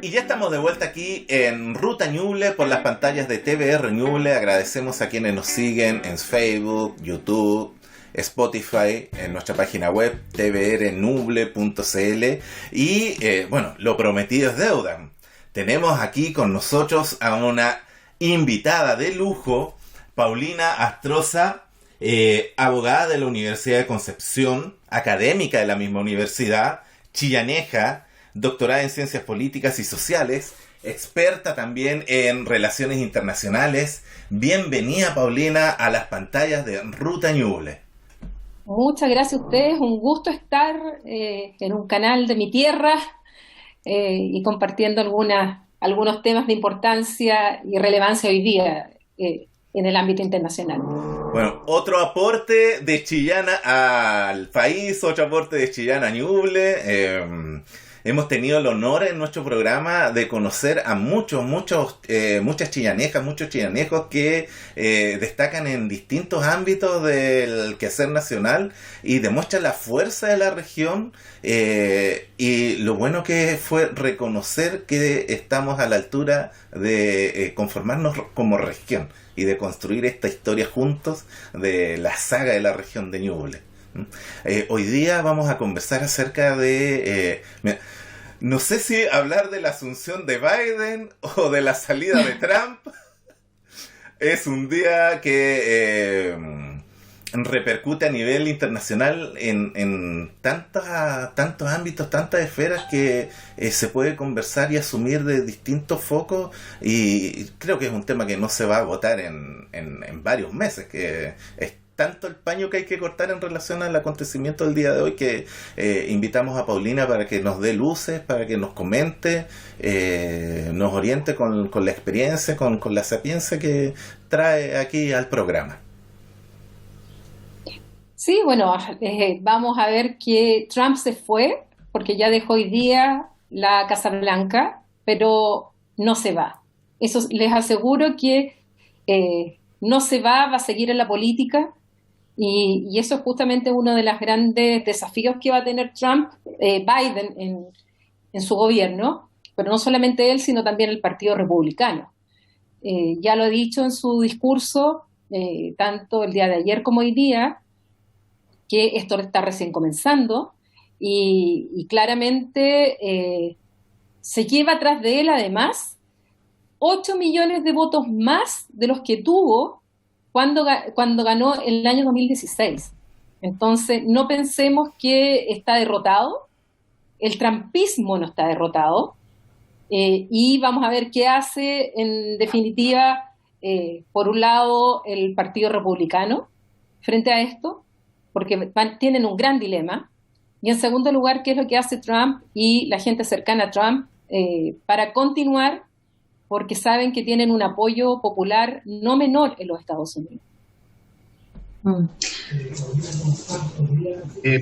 Y ya estamos de vuelta aquí en Ruta Ñuble por las pantallas de TVR Ñuble. Agradecemos a quienes nos siguen en Facebook, YouTube, Spotify, en nuestra página web tvrnuble.cl. Y bueno, lo prometido es deuda. Tenemos aquí con nosotros a una invitada de lujo, Paulina Astroza, abogada de la Universidad de Concepción, académica de la misma universidad, chillaneja, doctorada en Ciencias Políticas y Sociales, experta también en Relaciones Internacionales. Bienvenida, Paulina, a las pantallas de Ruta Ñuble. Muchas gracias a ustedes, un gusto estar en un canal de mi tierra y compartiendo algunos temas de importancia y relevancia hoy día en el ámbito internacional. Bueno, otro aporte de Chillana al país, otro aporte de Chillana a Ñuble. Hemos tenido el honor en nuestro programa de conocer a muchas chillanejas, muchos chillanejos que destacan en distintos ámbitos del quehacer nacional y demuestran la fuerza de la región, y lo bueno que fue reconocer que estamos a la altura de conformarnos como región y de construir esta historia juntos de la saga de la región de Ñuble. Hoy día vamos a conversar acerca de... no sé si hablar de la asunción de Biden o de la salida de Trump. Es un día que repercute a nivel internacional en tantos ámbitos, tantas esferas que se puede conversar y asumir de distintos focos, y creo que es un tema que no se va a agotar en varios meses, que es tanto el paño que hay que cortar en relación al acontecimiento del día de hoy que invitamos a Paulina para que nos dé luces, para que nos comente, nos oriente con la experiencia, con la sapiencia que trae aquí al programa. Sí, bueno, vamos a ver que Trump se fue porque ya dejó hoy día la Casa Blanca, pero no se va. Eso les aseguro que no se va a seguir en la política. Y eso es justamente uno de los grandes desafíos que va a tener Biden en su gobierno, pero no solamente él, sino también el Partido Republicano. Ya lo he dicho en su discurso, tanto el día de ayer como hoy día, que esto está recién comenzando y claramente se lleva atrás de él además 8 millones de votos más de los que tuvo cuando ganó el año 2016. Entonces, no pensemos que está derrotado, el trumpismo no está derrotado, y vamos a ver qué hace, en definitiva, por un lado, el Partido Republicano frente a esto, porque tienen un gran dilema, y en segundo lugar, qué es lo que hace Trump y la gente cercana a Trump para continuar, porque saben que tienen un apoyo popular no menor en los Estados Unidos.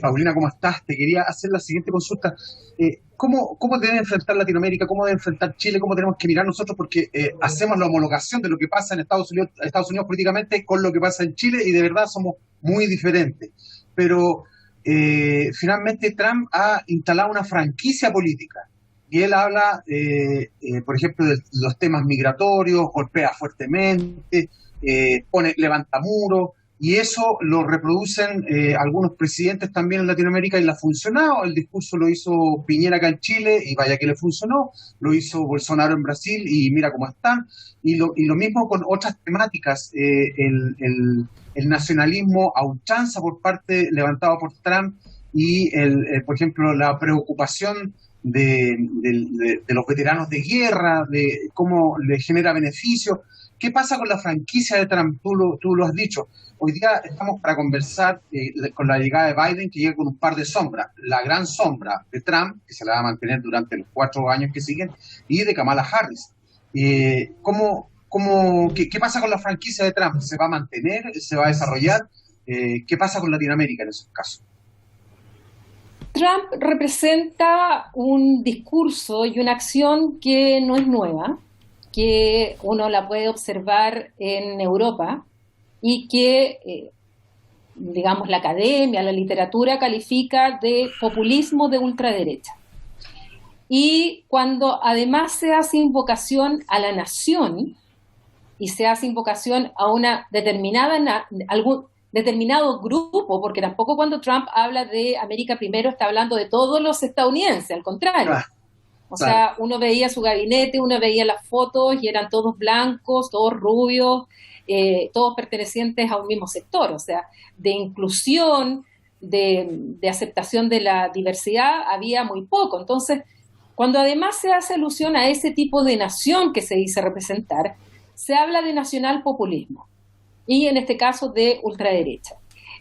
Paulina, ¿cómo estás? Te quería hacer la siguiente consulta. ¿Cómo debe enfrentar Latinoamérica? ¿Cómo debe enfrentar Chile? ¿Cómo tenemos que mirar nosotros? Porque hacemos la homologación de lo que pasa en Estados Unidos políticamente con lo que pasa en Chile, y de verdad somos muy diferentes. Pero finalmente Trump ha instalado una franquicia política. Y él habla, por ejemplo, de los temas migratorios, golpea fuertemente, levanta muros, y eso lo reproducen algunos presidentes también en Latinoamérica y le ha funcionado. El discurso lo hizo Piñera acá en Chile y vaya que le funcionó, lo hizo Bolsonaro en Brasil y mira cómo están, y lo mismo con otras temáticas. El nacionalismo a ultranza por parte levantado por Trump y, por ejemplo, la preocupación de los veteranos de guerra, de cómo les genera beneficio. ¿Qué pasa con la franquicia de Trump? Tú lo has dicho. Hoy día estamos para conversar con la llegada de Biden, que llega con un par de sombras. La gran sombra de Trump, que se la va a mantener durante los 4 años que siguen, y de Kamala Harris. ¿Qué pasa con la franquicia de Trump? ¿Se va a mantener? ¿Se va a desarrollar? ¿Qué pasa con Latinoamérica en esos casos? Trump representa un discurso y una acción que no es nueva, que uno la puede observar en Europa y que, digamos, la academia, la literatura califica de populismo de ultraderecha. Y cuando además se hace invocación a la nación y se hace invocación a una algún determinado grupo, porque tampoco cuando Trump habla de América primero está hablando de todos los estadounidenses, al contrario. Claro, O claro. sea, uno veía su gabinete, uno veía las fotos y eran todos blancos, todos rubios, todos pertenecientes a un mismo sector. O sea, de inclusión, de aceptación de la diversidad había muy poco. Entonces, cuando además se hace alusión a ese tipo de nación que se dice representar, se habla de nacional populismo y en este caso de ultraderecha.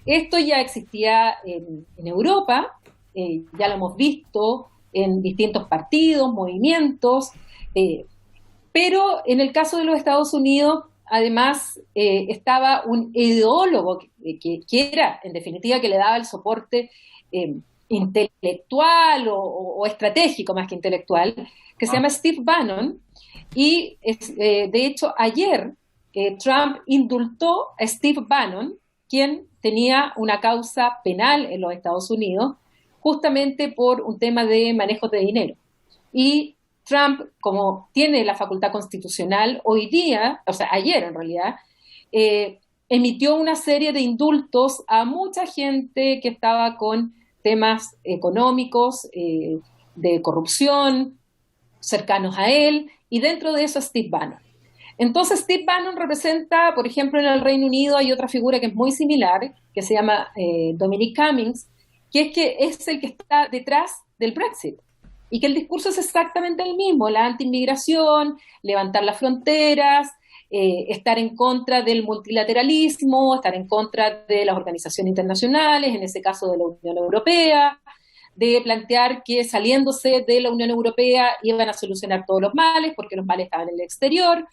Esto ya existía en Europa, ya lo hemos visto en distintos partidos, movimientos, pero en el caso de los Estados Unidos, además, estaba un ideólogo que era, en definitiva, que le daba el soporte intelectual o estratégico más que intelectual, que se llama Steve Bannon, y de hecho ayer Trump indultó a Steve Bannon, quien tenía una causa penal en los Estados Unidos, justamente por un tema de manejo de dinero. Y Trump, como tiene la facultad constitucional, hoy día, o sea, ayer en realidad, emitió una serie de indultos a mucha gente que estaba con temas económicos, de corrupción, cercanos a él, y dentro de eso Steve Bannon. Entonces Steve Bannon representa, por ejemplo, en el Reino Unido hay otra figura que es muy similar, que se llama Dominic Cummings, que es el que está detrás del Brexit, y que el discurso es exactamente el mismo, la anti-inmigración, levantar las fronteras, estar en contra del multilateralismo, estar en contra de las organizaciones internacionales, en ese caso de la Unión Europea, de plantear que saliéndose de la Unión Europea iban a solucionar todos los males, porque los males estaban en el exterior.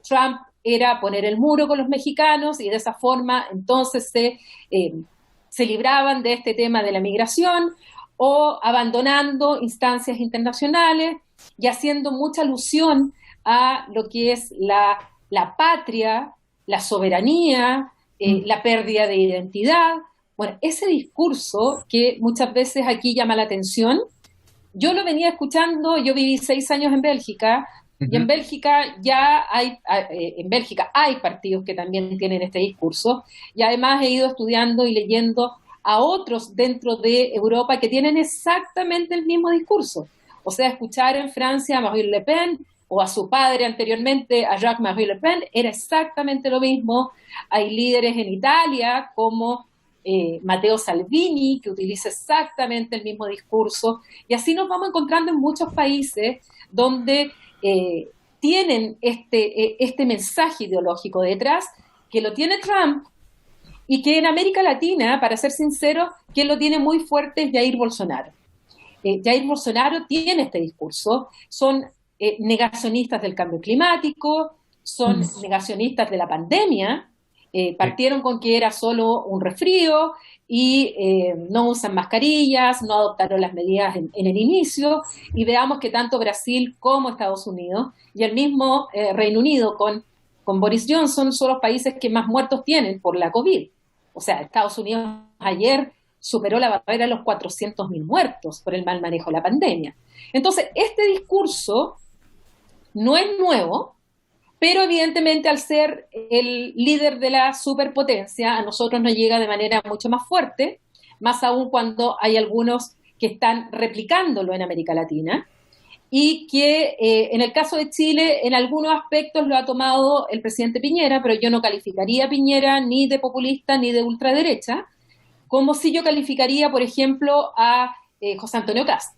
Trump era poner el muro con los mexicanos y de esa forma entonces se libraban de este tema de la migración, o abandonando instancias internacionales y haciendo mucha alusión a lo que es la patria, la soberanía, la pérdida de identidad. Bueno, ese discurso que muchas veces aquí llama la atención, yo lo venía escuchando, yo viví 6 años en Bélgica, y en Bélgica en Bélgica hay partidos que también tienen este discurso, y además he ido estudiando y leyendo a otros dentro de Europa que tienen exactamente el mismo discurso. O sea, escuchar en Francia a Marine Le Pen o a su padre anteriormente, a Jacques-Marie Le Pen, era exactamente lo mismo. Hay líderes en Italia como Matteo Salvini, que utiliza exactamente el mismo discurso, y así nos vamos encontrando en muchos países donde tienen este mensaje ideológico detrás, que lo tiene Trump, y que en América Latina, para ser sincero, quien lo tiene muy fuerte es Jair Bolsonaro. Jair Bolsonaro tiene este discurso, son negacionistas del cambio climático, son negacionistas de la pandemia, partieron con que era solo un resfrío y no usan mascarillas, no adoptaron las medidas en el inicio, y veamos que tanto Brasil como Estados Unidos y el mismo Reino Unido con Boris Johnson son los países que más muertos tienen por la COVID. O sea, Estados Unidos ayer superó la barrera de los 400.000 muertos por el mal manejo de la pandemia. Entonces, este discurso no es nuevo, pero evidentemente al ser el líder de la superpotencia, a nosotros nos llega de manera mucho más fuerte, más aún cuando hay algunos que están replicándolo en América Latina, y que en el caso de Chile, en algunos aspectos lo ha tomado el presidente Piñera, pero yo no calificaría a Piñera ni de populista ni de ultraderecha, como si yo calificaría, por ejemplo, a José Antonio Kast.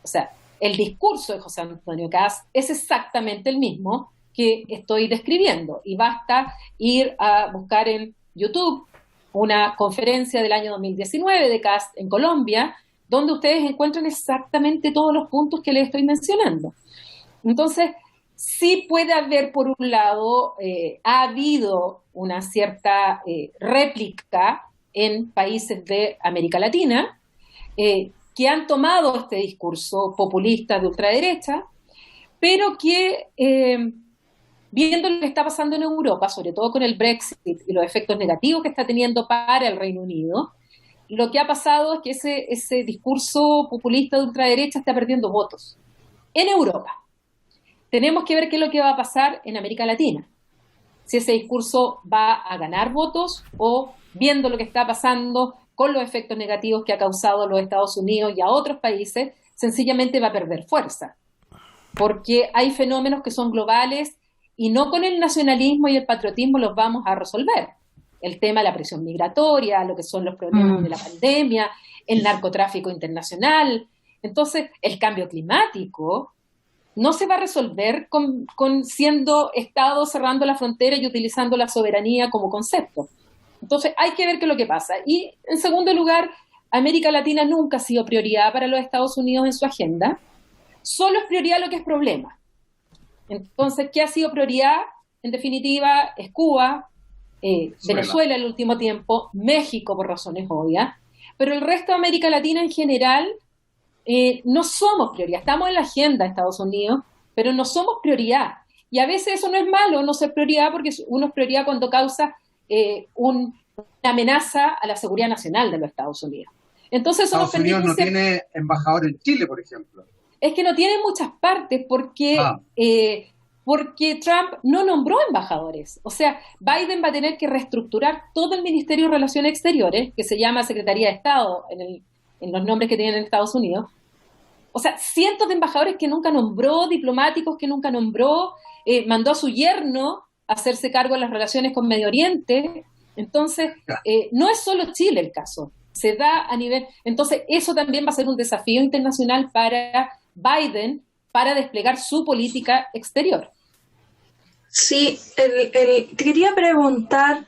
O sea, el discurso de José Antonio Kast es exactamente el mismo que estoy describiendo, y basta ir a buscar en YouTube una conferencia del año 2019 de Kast en Colombia, donde ustedes encuentran exactamente todos los puntos que les estoy mencionando. Entonces, sí puede haber, por un lado, ha habido una cierta réplica en países de América Latina que han tomado este discurso populista de ultraderecha, pero que, viendo lo que está pasando en Europa, sobre todo con el Brexit y los efectos negativos que está teniendo para el Reino Unido, lo que ha pasado es que ese discurso populista de ultraderecha está perdiendo votos. en Europa. Tenemos que ver qué es lo que va a pasar en América Latina. Si ese discurso va a ganar votos o, viendo lo que está pasando con los efectos negativos que ha causado a los Estados Unidos y a otros países, sencillamente va a perder fuerza. Porque hay fenómenos que son globales y no con el nacionalismo y el patriotismo los vamos a resolver. El tema de la presión migratoria, lo que son los problemas de la pandemia, el narcotráfico internacional. Entonces, el cambio climático no se va a resolver con siendo Estado cerrando la frontera y utilizando la soberanía como concepto. Entonces, hay que ver qué es lo que pasa. Y, en segundo lugar, América Latina nunca ha sido prioridad para los Estados Unidos en su agenda. Solo es prioridad lo que es problema. Entonces, ¿qué ha sido prioridad? En definitiva, es Cuba, Venezuela en el último tiempo, México por razones obvias, pero el resto de América Latina en general no somos prioridad. Estamos en la agenda de Estados Unidos, pero no somos prioridad. Y a veces eso no es malo, no ser prioridad, porque uno es prioridad cuando causa una amenaza a la seguridad nacional de los Estados Unidos. Entonces, Estados Unidos no tiene embajador en Chile, por ejemplo. Es que no tiene muchas partes porque Trump no nombró embajadores. O sea, Biden va a tener que reestructurar todo el Ministerio de Relaciones Exteriores, que se llama Secretaría de Estado en los nombres que tienen en Estados Unidos. O sea, cientos de embajadores que nunca nombró, diplomáticos que nunca nombró, mandó a su yerno a hacerse cargo de las relaciones con Medio Oriente. Entonces, no es solo Chile el caso, se da a nivel... Entonces, eso también va a ser un desafío internacional para Biden para desplegar su política exterior. Sí, te quería preguntar,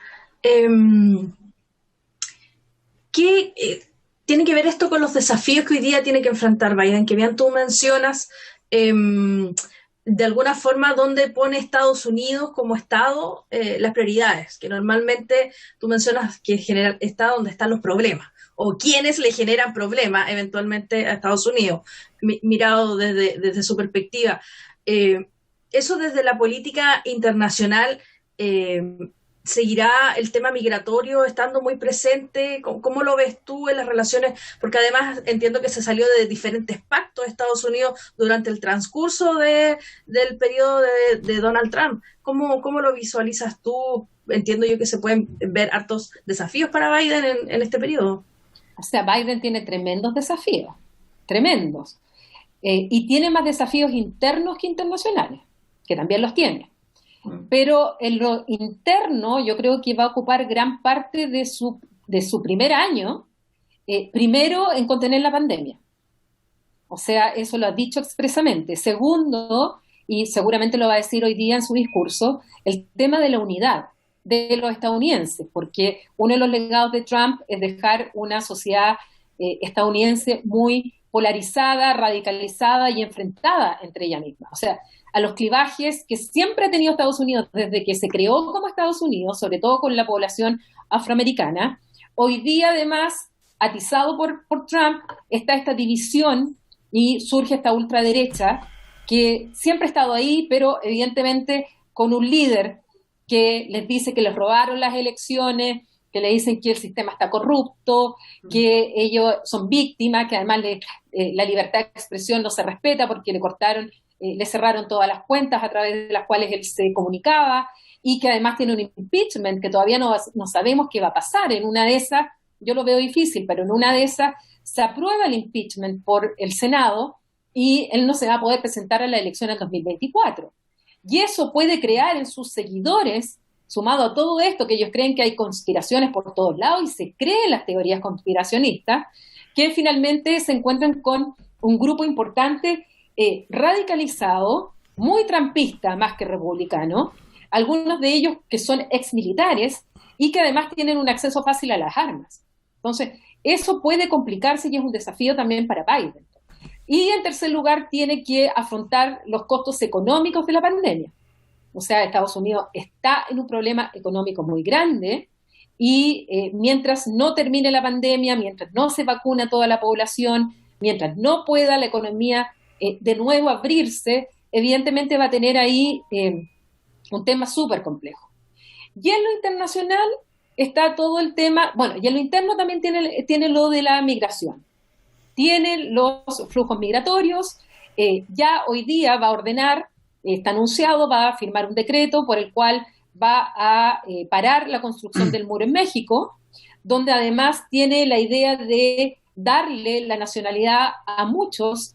¿qué tiene que ver esto con los desafíos que hoy día tiene que enfrentar Biden? Que bien tú mencionas, de alguna forma, dónde pone Estados Unidos como Estado las prioridades, que normalmente tú mencionas que está donde están los problemas, o quienes le generan problemas eventualmente a Estados Unidos, mirado desde su perspectiva. Eso desde la política internacional, ¿seguirá el tema migratorio estando muy presente? ¿Cómo lo ves tú en las relaciones? Porque además entiendo que se salió de diferentes pactos de Estados Unidos durante el transcurso del periodo de Donald Trump. ¿Cómo lo visualizas tú? Entiendo yo que se pueden ver hartos desafíos para Biden en este periodo. O sea, Biden tiene tremendos desafíos, tremendos. Y tiene más desafíos internos que internacionales, que también los tiene. Pero en lo interno yo creo que va a ocupar gran parte de su primer año, primero en contener la pandemia. O sea, eso lo ha dicho expresamente. Segundo, y seguramente lo va a decir hoy día en su discurso, el tema de la unidad de los estadounidenses, porque uno de los legados de Trump es dejar una sociedad estadounidense muy polarizada, radicalizada y enfrentada entre ella misma. O sea, a los clivajes que siempre ha tenido Estados Unidos desde que se creó como Estados Unidos, sobre todo con la población afroamericana. Hoy día, además, atizado por Trump, está esta división y surge esta ultraderecha que siempre ha estado ahí, pero evidentemente con un líder que les dice que les robaron las elecciones, que le dicen que el sistema está corrupto, que ellos son víctimas, que además la libertad de expresión no se respeta porque le cerraron todas las cuentas a través de las cuales él se comunicaba, y que además tiene un impeachment que todavía no sabemos qué va a pasar. En una de esas, yo lo veo difícil, pero en una de esas se aprueba el impeachment por el Senado y él no se va a poder presentar a la elección en 2024. Y eso puede crear en sus seguidores, sumado a todo esto, que ellos creen que hay conspiraciones por todos lados y se creen las teorías conspiracionistas, que finalmente se encuentran con un grupo importante radicalizado, muy trumpista más que republicano, algunos de ellos que son exmilitares y que además tienen un acceso fácil a las armas. Entonces, eso puede complicarse y es un desafío también para Biden. Y en tercer lugar, tiene que afrontar los costos económicos de la pandemia. O sea, Estados Unidos está en un problema económico muy grande y mientras no termine la pandemia, mientras no se vacuna toda la población, mientras no pueda la economía de nuevo abrirse, evidentemente va a tener ahí un tema súper complejo. Y en lo internacional está todo el tema, bueno, y en lo interno también tiene lo de la migración. Tiene los flujos migratorios, ya hoy día va a ordenar, está anunciado, va a firmar un decreto por el cual va a parar la construcción del muro en México, donde además tiene la idea de darle la nacionalidad a muchos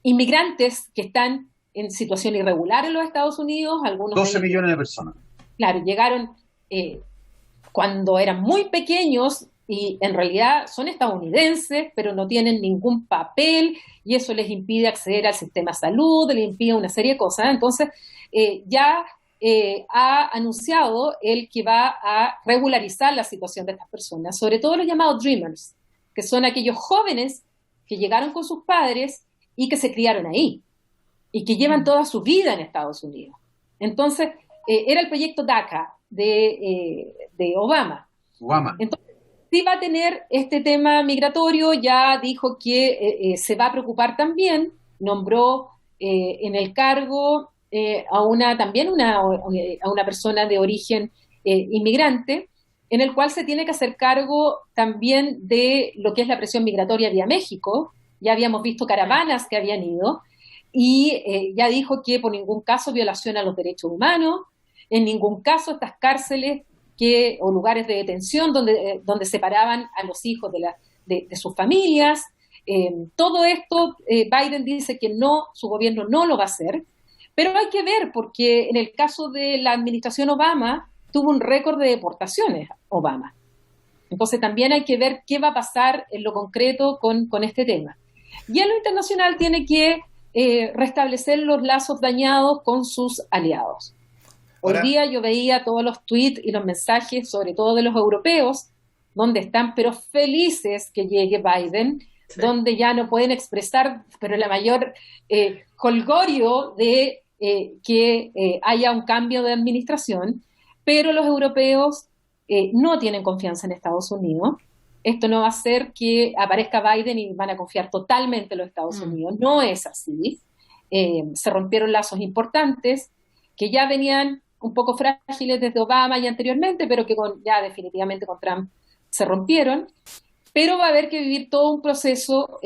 inmigrantes que están en situación irregular en los Estados Unidos, algunos 12 millones de personas. Claro, llegaron cuando eran muy pequeños y en realidad son estadounidenses, pero no tienen ningún papel y eso les impide acceder al sistema de salud, les impide una serie de cosas. Entonces, ya ha anunciado él que va a regularizar la situación de estas personas, sobre todo los llamados Dreamers, que son aquellos jóvenes que llegaron con sus padres y que se criaron ahí y que llevan toda su vida en Estados Unidos. Entonces, era el proyecto DACA de Obama. Entonces, sí va a tener este tema migratorio, ya dijo que se va a preocupar también, nombró en el cargo a una persona de origen inmigrante, en el cual se tiene que hacer cargo también de lo que es la presión migratoria vía México. Ya habíamos visto caravanas que habían ido, y ya dijo que por ningún caso violación a los derechos humanos, en ningún caso estas cárceles o lugares de detención donde separaban a los hijos de sus familias. Todo esto Biden dice que no, su gobierno no lo va a hacer, pero hay que ver, porque en el caso de la administración Obama tuvo un récord de deportaciones Obama. Entonces también hay que ver qué va a pasar en lo concreto con este tema. Y en lo internacional tiene que restablecer los lazos dañados con sus aliados. Hoy día yo veía todos los tweets y los mensajes, sobre todo de los europeos, donde están pero felices que llegue Biden, sí, donde ya no pueden expresar, pero la mayor jolgorio de que haya un cambio de administración, pero los europeos no tienen confianza en Estados Unidos. Esto no va a hacer que aparezca Biden y van a confiar totalmente en los Estados Unidos. No es así. Se rompieron lazos importantes que ya venían un poco frágiles desde Obama y anteriormente, pero que ya definitivamente con Trump se rompieron. Pero va a haber que vivir todo un proceso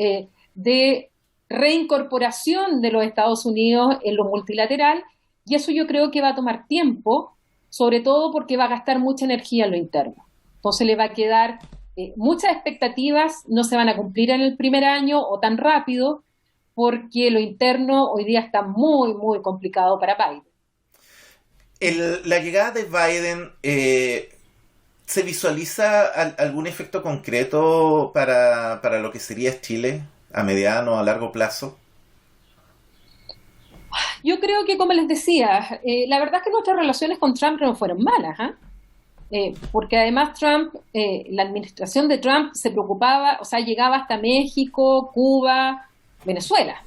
de reincorporación de los Estados Unidos en lo multilateral, y eso yo creo que va a tomar tiempo, sobre todo porque va a gastar mucha energía en lo interno. Entonces le va a quedar muchas expectativas, no se van a cumplir en el primer año o tan rápido, porque lo interno hoy día está muy, muy complicado para Biden. La llegada de Biden, ¿se visualiza algún efecto concreto para lo que sería Chile a mediano, a largo plazo? Yo creo que, como les decía, la verdad es que nuestras relaciones con Trump no fueron malas, porque además Trump, la administración de Trump se preocupaba, o sea, llegaba hasta México, Cuba, Venezuela.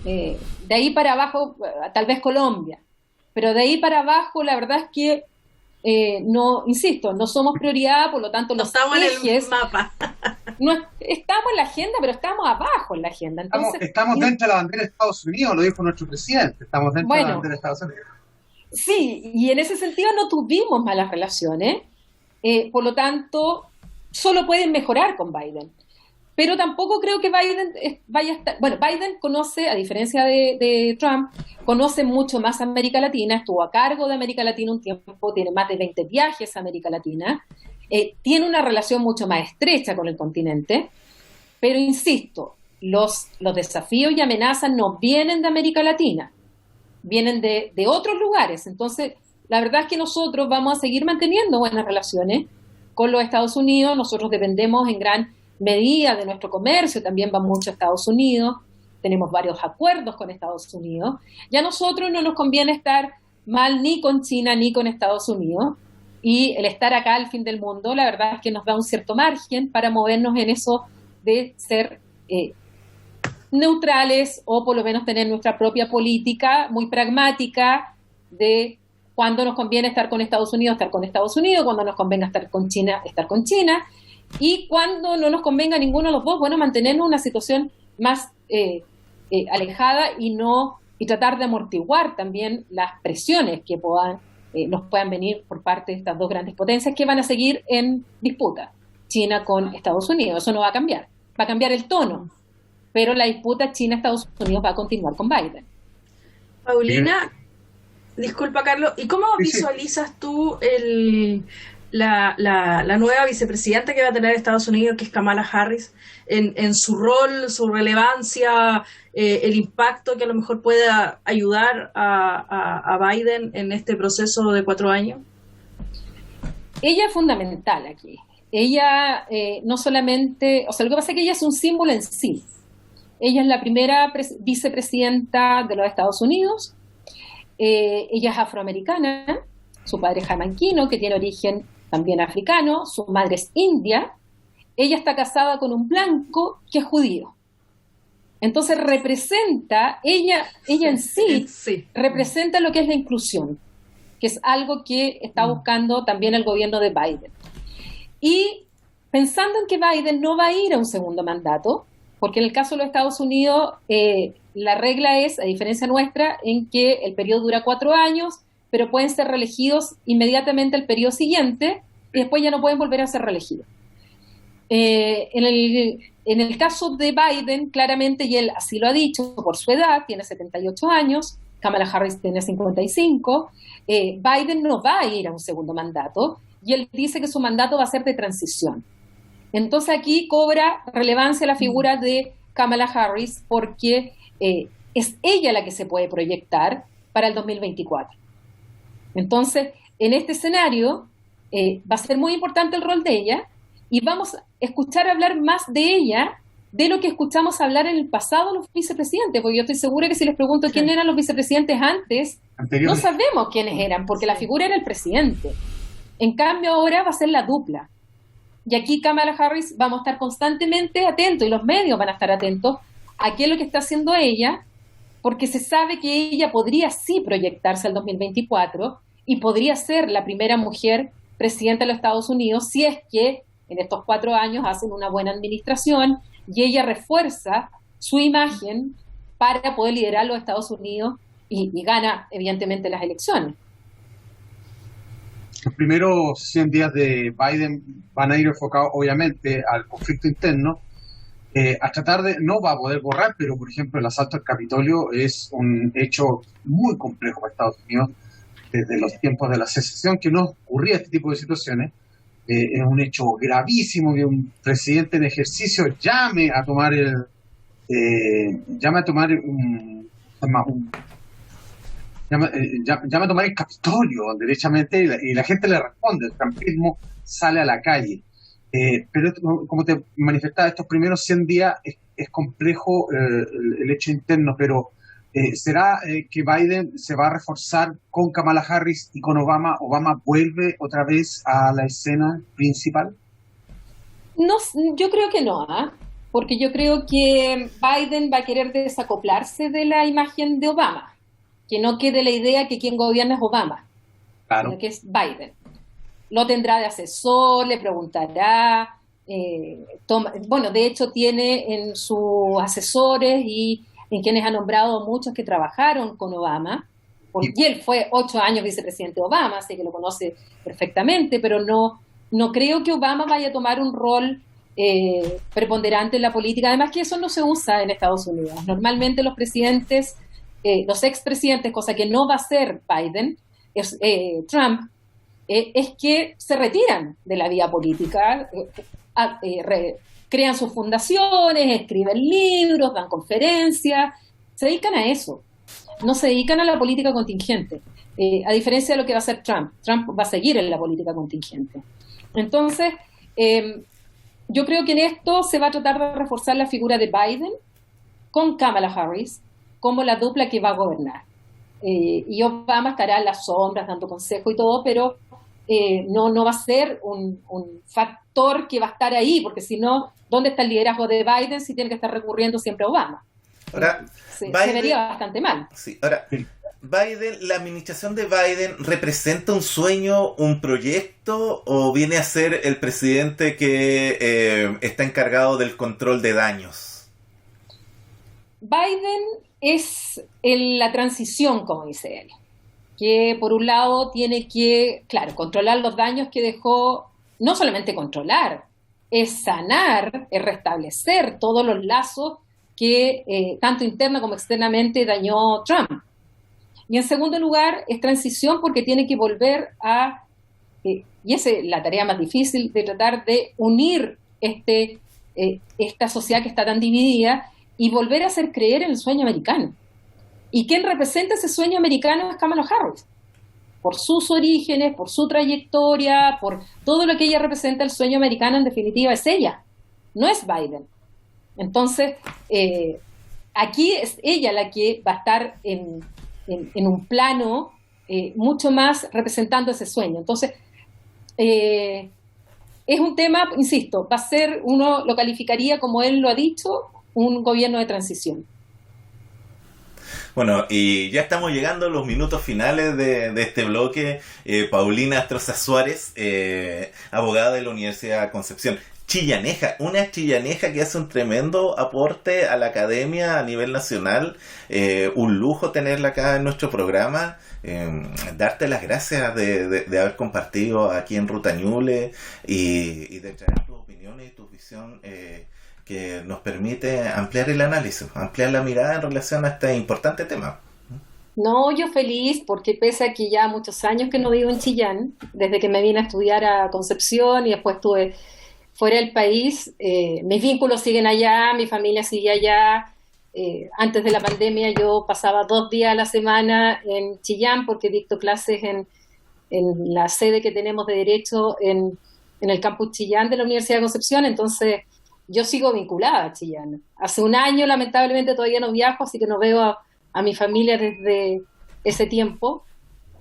De ahí para abajo, tal vez Colombia. Pero de ahí para abajo, la verdad es que no, insisto, no somos prioridad, por lo tanto los estamos ejes, en el mapa. No estamos en la agenda, pero estamos abajo en la agenda. Entonces, estamos dentro de la bandera de Estados Unidos, lo dijo nuestro presidente, estamos dentro de la bandera de Estados Unidos. Sí, y en ese sentido no tuvimos malas relaciones, por lo tanto, solo pueden mejorar con Biden. Pero tampoco creo que Biden vaya a estar... Bueno, Biden conoce, a diferencia de Trump, conoce mucho más América Latina, estuvo a cargo de América Latina un tiempo, tiene más de 20 viajes a América Latina, tiene una relación mucho más estrecha con el continente, pero insisto, los desafíos y amenazas no vienen de América Latina, vienen de otros lugares. Entonces, la verdad es que nosotros vamos a seguir manteniendo buenas relaciones con los Estados Unidos. Nosotros dependemos en gran medida de nuestro comercio, también va mucho a Estados Unidos, tenemos varios acuerdos con Estados Unidos, y a nosotros no nos conviene estar mal ni con China ni con Estados Unidos, y el estar acá al fin del mundo, la verdad es que nos da un cierto margen para movernos en eso de ser neutrales, o por lo menos tener nuestra propia política muy pragmática de cuando nos conviene estar con Estados Unidos, cuando nos convenga estar con China, y cuando no nos convenga ninguno de los dos, bueno, mantenernos en una situación más alejada y tratar de amortiguar también las presiones que nos puedan venir por parte de estas dos grandes potencias que van a seguir en disputa, China con Estados Unidos. Eso no va a cambiar, va a cambiar el tono, pero la disputa China-Estados Unidos va a continuar con Biden. Paulina, disculpa Carlos, ¿y cómo visualizas tú la nueva vicepresidenta que va a tener Estados Unidos, que es Kamala Harris, en su rol, su relevancia, el impacto que a lo mejor pueda ayudar a Biden en este proceso de 4 años? Ella es fundamental aquí. Ella no solamente, o sea, lo que pasa es que ella es un símbolo en sí. Ella es la primera vicepresidenta de los Estados Unidos. Ella es afroamericana, su padre es jamaiquino, que tiene origen también africano, su madre es india. Ella está casada con un blanco que es judío. Entonces representa, ella en sí, representa lo que es la inclusión, que es algo que está buscando también el gobierno de Biden. Y pensando en que Biden no va a ir a un segundo mandato, porque en el caso de los Estados Unidos la regla es, a diferencia nuestra, en que el periodo dura 4 años, pero pueden ser reelegidos inmediatamente el periodo siguiente y después ya no pueden volver a ser reelegidos. En el caso de Biden, claramente, y él así lo ha dicho, por su edad, tiene 78 años, Kamala Harris tiene 55, Biden no va a ir a un segundo mandato, y él dice que su mandato va a ser de transición. Entonces aquí cobra relevancia la figura de Kamala Harris porque es ella la que se puede proyectar para el 2024. Entonces, en este escenario va a ser muy importante el rol de ella y vamos a escuchar hablar más de ella de lo que escuchamos hablar en el pasado los vicepresidentes, porque yo estoy segura que si les pregunto quién eran los vicepresidentes antes, no sabemos quiénes eran, porque la figura era el presidente. En cambio ahora va a ser la dupla. Y aquí Kamala Harris vamos a estar constantemente atentos, y los medios van a estar atentos a qué es lo que está haciendo ella, porque se sabe que ella podría sí proyectarse al 2024 y podría ser la primera mujer presidenta de los Estados Unidos si es que en estos 4 años hacen una buena administración y ella refuerza su imagen para poder liderar los Estados Unidos y gana evidentemente las elecciones. Los primeros 100 días de Biden van a ir enfocados obviamente al conflicto interno, a tratar de, no va a poder borrar, pero por ejemplo el asalto al Capitolio es un hecho muy complejo para Estados Unidos desde los tiempos de la secesión, que no ocurría este tipo de situaciones. Es un hecho gravísimo que un presidente en ejercicio llame a tomar el Capitolio derechamente y la gente le responde, el trumpismo sale a la calle. Pero como te manifestaba, estos primeros 100 días es complejo el hecho interno, pero ¿será que Biden se va a reforzar con Kamala Harris y con Obama? ¿Obama vuelve otra vez a la escena principal? No, yo creo que no, porque yo creo que Biden va a querer desacoplarse de la imagen de Obama, que no quede la idea que quien gobierna es Obama, claro, sino que es Biden. Lo tendrá de asesor, le preguntará, bueno, de hecho tiene en sus asesores y en quienes ha nombrado muchos que trabajaron con Obama, porque él fue 8 años vicepresidente de Obama, así que lo conoce perfectamente, pero no creo que Obama vaya a tomar un rol preponderante en la política, además que eso no se usa en Estados Unidos. Normalmente los presidentes, los expresidentes, cosa que no va a hacer Biden, Trump, es que se retiran de la vida política, crean sus fundaciones, escriben libros, dan conferencias, se dedican a eso, no se dedican a la política contingente, a diferencia de lo que va a hacer Trump. Trump va a seguir en la política contingente. Entonces, yo creo que en esto se va a tratar de reforzar la figura de Biden con Kamala Harris como la dupla que va a gobernar. Y Obama estará en las sombras dando consejo y todo, pero no va a ser un factor que va a estar ahí, porque si no, ¿dónde está el liderazgo de Biden si tiene que estar recurriendo siempre a Obama? Ahora, se vería bastante mal. Sí, ahora, Biden, ¿la administración de Biden representa un sueño, un proyecto, o viene a ser el presidente que está encargado del control de daños? Biden es la transición, como dice él, que por un lado tiene que, claro, controlar los daños que dejó, no solamente controlar, es sanar, es restablecer todos los lazos que tanto interna como externamente dañó Trump. Y en segundo lugar, es transición porque tiene que volver a, y esa es la tarea más difícil, de tratar de unir esta sociedad que está tan dividida y volver a hacer creer en el sueño americano. Y quien representa ese sueño americano es Kamala Harris, por sus orígenes, por su trayectoria, por todo lo que ella representa. El sueño americano en definitiva es ella, no es Biden. Entonces, aquí es ella la que va a estar en un plano mucho más representando ese sueño. Entonces, es un tema, insisto, va a ser, uno lo calificaría, como él lo ha dicho, un gobierno de transición. Bueno, y ya estamos llegando a los minutos finales de este bloque. Paulina Astroza Suárez, abogada de la Universidad de Concepción. Chillaneja, una chillaneja que hace un tremendo aporte a la academia a nivel nacional. Un lujo tenerla acá en nuestro programa. Darte las gracias de haber compartido aquí en Ruta Ñuble y de traer tus opiniones y tu visión que nos permite ampliar el análisis, ampliar la mirada en relación a este importante tema. No, yo feliz, porque pese a que ya muchos años que no vivo en Chillán, desde que me vine a estudiar a Concepción y después estuve fuera del país, mis vínculos siguen allá, mi familia sigue allá. Antes de la pandemia yo pasaba 2 días a la semana en Chillán porque dicto clases en la sede que tenemos de Derecho en el campus Chillán de la Universidad de Concepción. Entonces yo sigo vinculada a Chillán. Hace un año lamentablemente todavía no viajo, así que no veo a mi familia desde ese tiempo,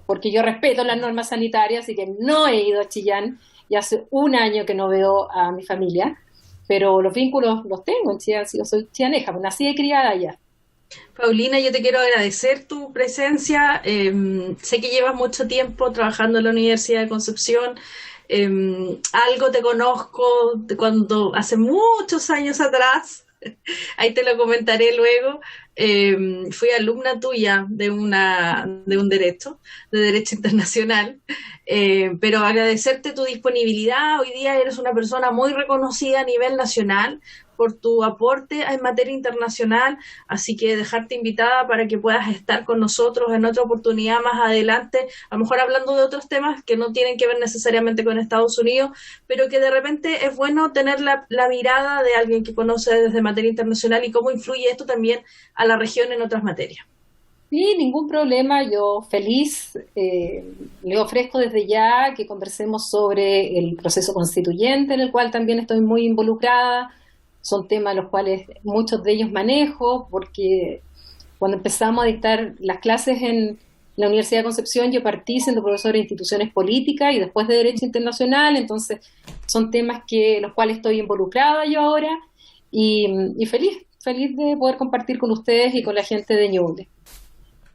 porque yo respeto las normas sanitarias, así que no he ido a Chillán y hace un año que no veo a mi familia, pero los vínculos los tengo en Chillán. Yo soy chillaneja, nací y criada allá. Paulina, yo te quiero agradecer tu presencia. Sé que llevas mucho tiempo trabajando en la Universidad de Concepción. Algo te conozco de cuando hace muchos años atrás, ahí te lo comentaré luego. Fui alumna tuya de un derecho internacional, pero agradecerte tu disponibilidad. Hoy día eres una persona muy reconocida a nivel nacional por tu aporte en materia internacional, así que dejarte invitada para que puedas estar con nosotros en otra oportunidad más adelante, a lo mejor hablando de otros temas que no tienen que ver necesariamente con Estados Unidos, pero que de repente es bueno tener la mirada de alguien que conoce desde materia internacional y cómo influye esto también a la región en otras materias. Sí, ningún problema, yo feliz. Le ofrezco desde ya que conversemos sobre el proceso constituyente, en el cual también estoy muy involucrada. Son temas los cuales muchos de ellos manejo, porque cuando empezamos a dictar las clases en la Universidad de Concepción, yo partí siendo profesora de instituciones políticas y después de Derecho Internacional. Entonces son temas los cuales estoy involucrada yo ahora, y feliz de poder compartir con ustedes y con la gente de Ñuble.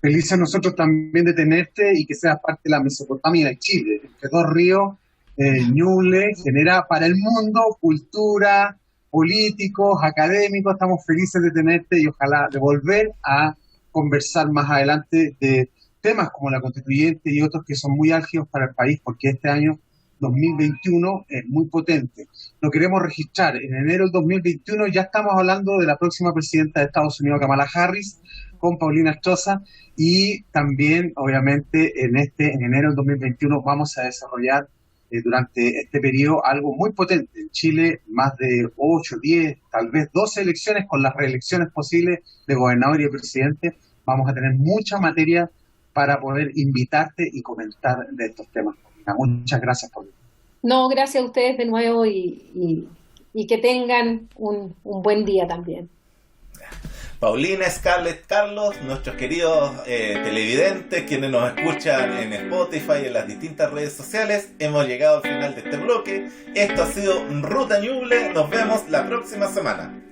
Felices nosotros también de tenerte y que seas parte de la Mesopotamia de Chile. Entre 2 ríos, Ñuble genera para el mundo cultura, políticos, académicos. Estamos felices de tenerte y ojalá de volver a conversar más adelante de temas como la constituyente y otros que son muy álgidos para el país, porque este año 2021 es muy potente. Lo queremos registrar. En enero del 2021 ya estamos hablando de la próxima presidenta de Estados Unidos, Kamala Harris, con Paulina Astroza, y también, obviamente, en enero del 2021 vamos a desarrollar durante este periodo algo muy potente. En Chile, más de 8, 10, tal vez 12 elecciones, con las reelecciones posibles de gobernador y de presidente. Vamos a tener mucha materia para poder invitarte y comentar de estos temas. Muchas gracias, Paulina. No, gracias a ustedes de nuevo y que tengan un buen día también. Paulina, Scarlett, Carlos, nuestros queridos televidentes, quienes nos escuchan en Spotify y en las distintas redes sociales, hemos llegado al final de este bloque. Esto ha sido Ruta Ñuble. Nos vemos la próxima semana.